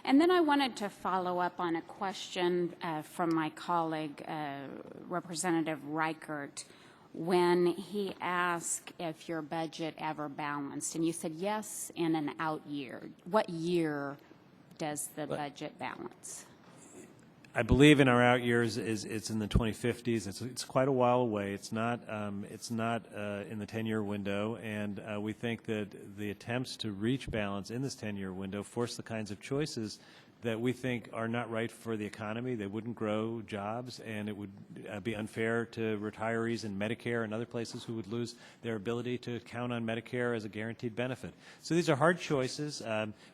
And then I wanted to follow up on a question from my colleague, Representative Reichert, when he asked if your budget ever balanced. And you said yes in an out year. What year does the budget balance? I believe in our out years it's in the 2050s. It's quite a while away. It's not in the 10-year window, and we think that the attempts to reach balance in this 10-year window force the kinds of choices that we think are not right for the economy. They wouldn't grow jobs, and it would be unfair to retirees in Medicare and other places who would lose their ability to count on Medicare as a guaranteed benefit. So these are hard choices.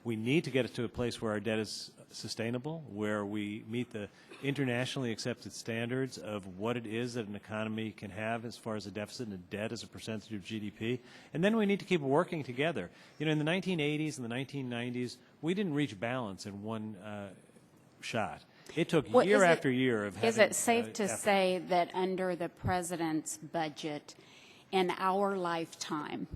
We need to get it to a place where our debt is sustainable, where we meet the internationally accepted standards of what it is that an economy can have as far as a deficit and a debt as a percentage of GDP. And then we need to keep working together. You know, in the 1980s and the 1990s, we didn't reach balance in one shot. It took year after year of having Is it safe to say that under the President's budget, in our lifetime,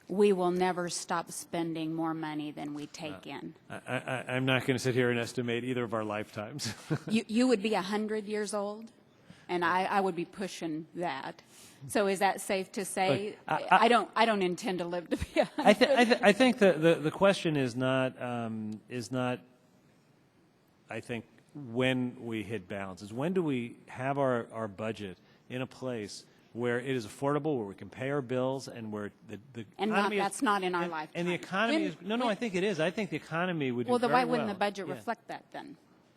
we will never stop spending more money than we take in? I'm not going to sit here and estimate either of our lifetimes. You would be 100 years old, and I would be pushing that. So is that safe to say? Look, I don't intend to live to be 100. I think the question is not I think when we hit balance. Is when do we have our budget in a place where it is affordable, where we can pay our bills, and where the economy that's not in our lifetime. And the economy is no, I think it is. I think the economy would do very well. Well, why wouldn't the budget reflect that then?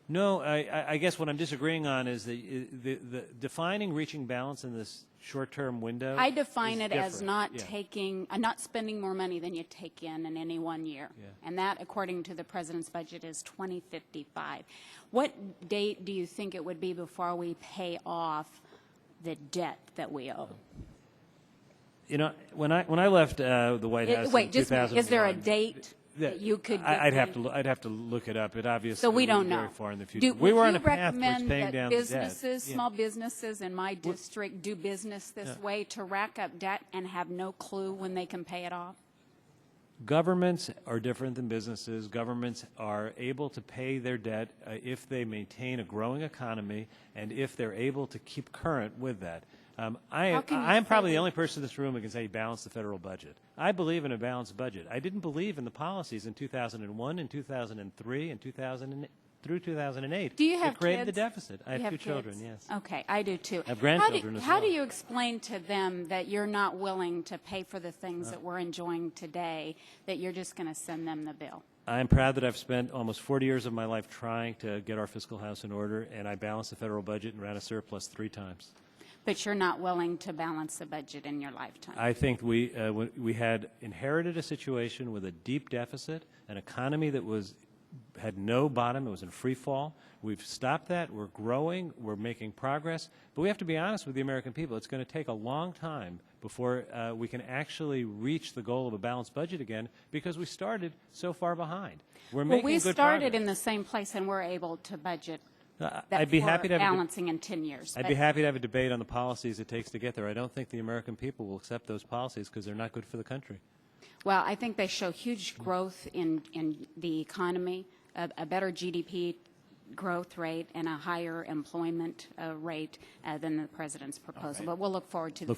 No, I guess what I'm disagreeing on is the defining reaching balance in this short-term window. I define it as not taking, not spending more money than you take in any one year, and that, according to the President's budget, is 2055. What date do you think it would be before we pay off the debt that we owe? You know, when I left the White House in 2001, is there a date that you could? I'd have to look it up. It obviously so we don't know. Very far in the future. We were on a path towards paying down businesses, the debt. Small businesses in my district do business this way to rack up debt and have no clue when they can pay it off? Governments are different than businesses. Governments are able to pay their debt if they maintain a growing economy and if they're able to keep current with that. I'm probably the only person in this room who can say balance the federal budget. I believe in a balanced budget. I didn't believe in the policies in 2001, in 2003, and through 2008. Do you have It created kids? the deficit. I have two kids? children, yes. Okay, I do too. I have grandchildren as well. How do you explain to them that you're not willing to pay for the things that we're enjoying today, that you're just going to send them the bill? I'm proud that I've spent almost 40 years of my life trying to get our fiscal house in order, and I balanced the federal budget and ran a surplus 3 times. But you're not willing to balance the budget in your lifetime. I think we had inherited a situation with a deep deficit, an economy that had no bottom. It was in free fall. We've stopped that. We're growing. We're making progress. But we have to be honest with the American people. It's going to take a long time before we can actually reach the goal of a balanced budget again, because we started so far behind. We're making good progress. We started in the same place, and we're able to budget I'd be happy to have balancing in 10 years. I'd be happy to have a debate on the policies it takes to get there. I don't think the American people will accept those policies because they're not good for the country. Well, I think they show huge growth in the economy, a better GDP growth rate, and a higher employment rate than the President's proposal. Okay. But we'll look forward to the